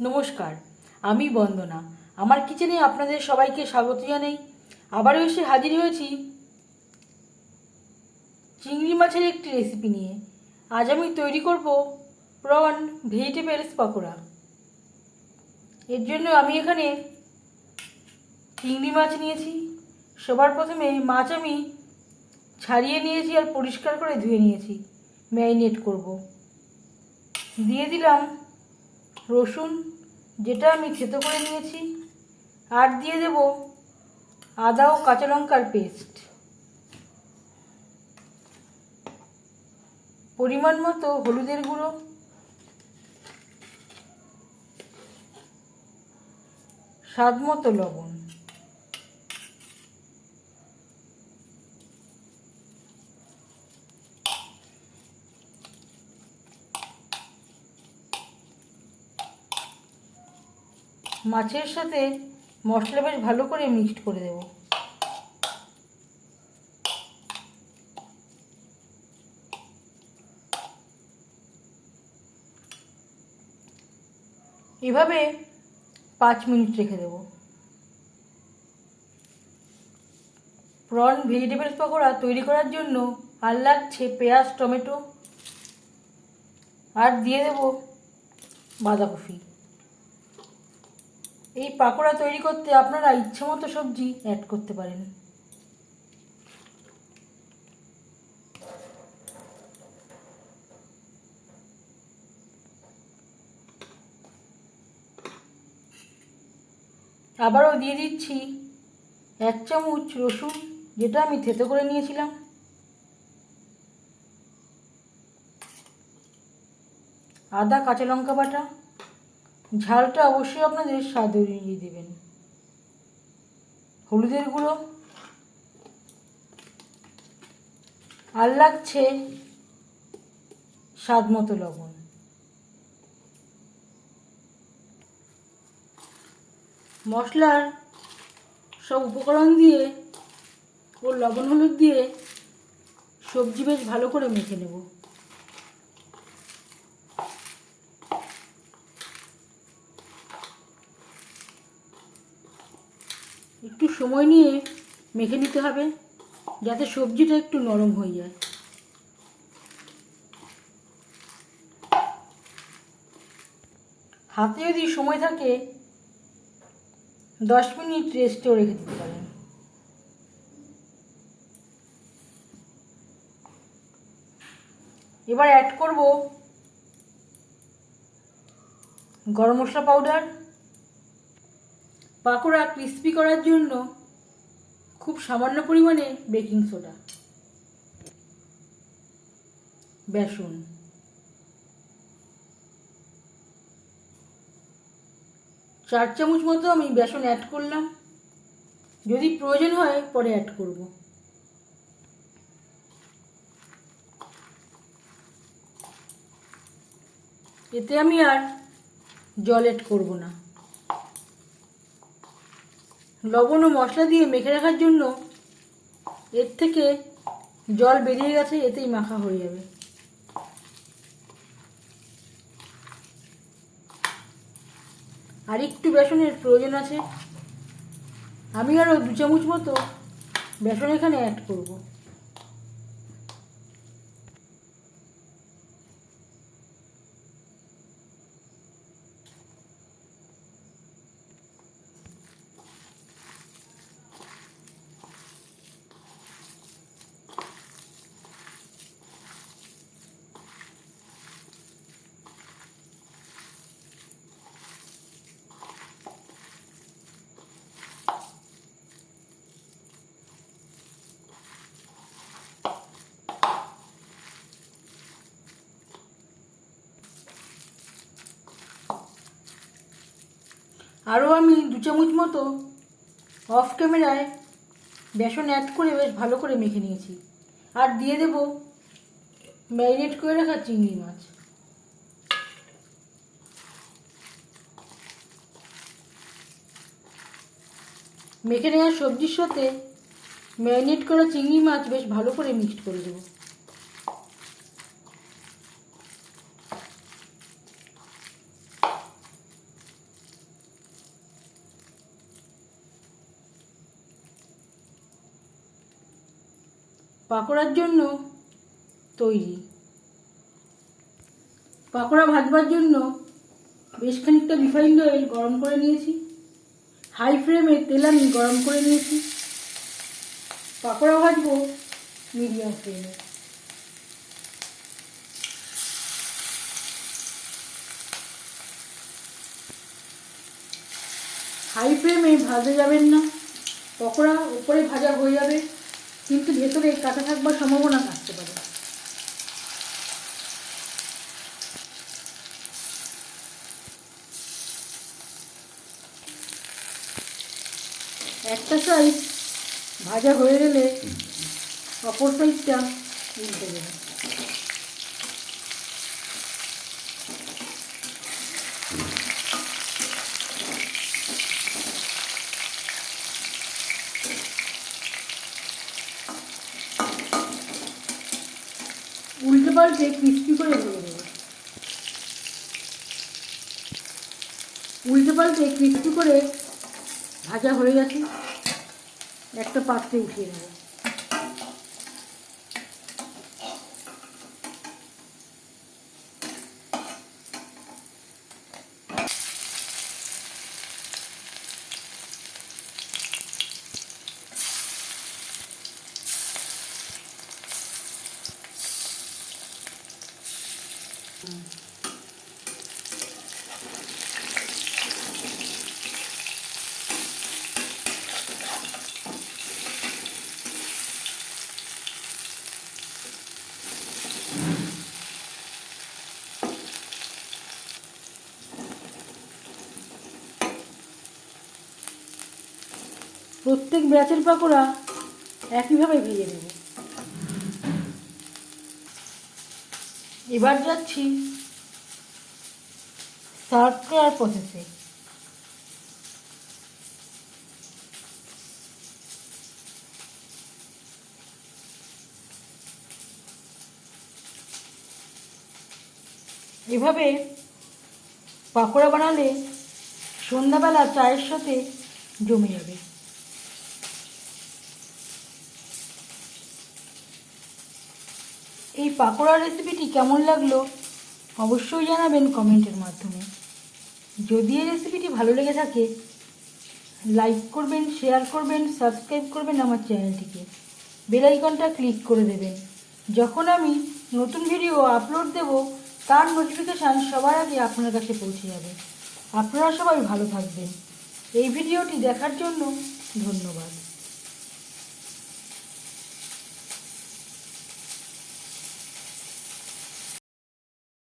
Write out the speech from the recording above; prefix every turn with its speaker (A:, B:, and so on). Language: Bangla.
A: নমস্কার, আমি বন্দনা। আমার কিচেনে আপনাদের সবাইকে স্বাগত জানাই। আবারও এসে হাজির হয়েছি চিংড়ি মাছের একটি রেসিপি নিয়ে। আজ আমি তৈরি করব প্রন ভেজিটেবলস পকোড়া। এর জন্য আমি এখানে চিংড়ি মাছ নিয়েছি। সবার প্রথমে মাছ আমি ছাড়িয়ে নিয়েছি আর পরিষ্কার করে ধুয়ে নিয়েছি। ম্যারিনেট করব। দিয়ে দিলাম রসুন, যেটা আমি থেতো করে নিয়েছি, আর দিয়ে দেব আদা ও কাঁচা লঙ্কার পেস্ট, পরিমাণ মতো হলুদের গুঁড়ো, স্বাদ মতো লবণ। মাছের সাথে মশলা বেশ ভালো করে মিক্সড করে দেব। এভাবে 5 মিনিট রেখে দেব। প্রন ভেজিটেবলস পকোড়া তৈরি করার জন্য আর লাগছে পেঁয়াজ, টমেটো, আর দিয়ে দেব বাঁধাকপি। এই পাকোড়া তৈরি করতে আপনারা ইচ্ছেমতো সবজি অ্যাড করতে পারেন। আবারও দিয়ে দিচ্ছি 1 চামচ রসুন, যেটা আমি থেতো করে নিয়েছিলাম, আদা কাঁচা লঙ্কা বাটা। ঝালটা অবশ্যই আপনাদের স্বাদ অনুযায়ী দেবেন। হলুদের গুঁড়ো, আর লাগছে স্বাদ মতো লবণ। মশলার সব উপকরণ দিয়ে ও লবণ হলুদ দিয়ে সবজি বেশ ভালো করে মেখে নেব। একটু সময় নিয়ে মেখে নিতে হবে, যাতে সবজিটা একটু নরম হয়ে যায়। হাতে যদি সময় থাকে 10 মিনিট রেস্টেও রেখে দিতে পারেন। এবার অ্যাড করব গরম মশলা পাউডার। পাকোড়া ক্রিস্পি করার জন্য খুব সামান্য পরিমাণে বেকিং সোডা, বেসন, চার চামচ মতো আমি বেসন অ্যাড করলাম। যদি প্রয়োজন হয় পরে অ্যাড করব। এতে আমি আর জল অ্যাড করব না। লবণ ও মশলা দিয়ে মেখে রাখার জন্য এর থেকে জল বেরিয়ে গেছে, এতেই মাখা হয়ে যাবে। আর একটু বেসনের প্রয়োজন আছে, আমি আরও 2 চামচ মতো বেসন এখানে অ্যাড করব। আরও আমি 2 চামচ মতো অফ ক্যামেরায় বেসন অ্যাড করে বেশ ভালো করে মেখে নিয়েছি। আর দিয়ে দেব ম্যারিনেট করে রাখা চিংড়ি মাছ। মেখে নেওয়া সবজির সাথে ম্যারিনেট করা চিংড়ি মাছ বেশ ভালো করে মিক্সড করে দেব। পাকোড়ার জন্য তৈরি। পাকোড়া ভাজবার জন্য বেশ খানিকটা রিফাইন্ড অয়েল গরম করে নিয়েছি। হাই ফ্লেমে তেল আমি গরম করে নিয়েছি। পাকোড়া ভাজবো মিডিয়াম ফ্লেমে। হাই ফ্লেমে ভাজতে যাবেন না, পকোড়া উপরে ভাজা হয়ে যাবে কিন্তু ভেতরে কাঁচা থাকবার সম্ভাবনা থাকতে পারে। একটা সাইড ভাজা হয়ে গেলে অপর সাইডটা উল্টে দেবে। উল্টে পাল্টে ক্রিস্পি করে ভেজে দেবে। উল্টে পাল্টে ক্রিস্পি করে ভাজা হয়ে গেছে, একটা পাত্রে উঠিয়ে নেব। প্রত্যেক ব্যাচের পাকোড়া একইভাবে ভেজে নেব। এবার যাচ্ছি সার্ভ করার প্রসেসে। এভাবে পাকোড়া বানালে সন্ধ্যাবেলা চায়ের সাথে জমে যাবে। এই পাকোড়ার রেসিপিটি কেমন লাগলো অবশ্যই জানাবেন কমেন্টের মাধ্যমে। যদি এই রেসিপিটি ভালো লেগে থাকে লাইক করবেন, শেয়ার করবেন, সাবস্ক্রাইব করবেন আমার চ্যানেলটিকে, বেল আইকনটা ক্লিক করে দেবেন। যখন আমি নতুন ভিডিও আপলোড দেব তার নোটিফিকেশান সবার আগে আপনার কাছে পৌঁছে যাবে। আপনারা সবাই ভালো থাকবেন। এই ভিডিওটি দেখার জন্য ধন্যবাদ।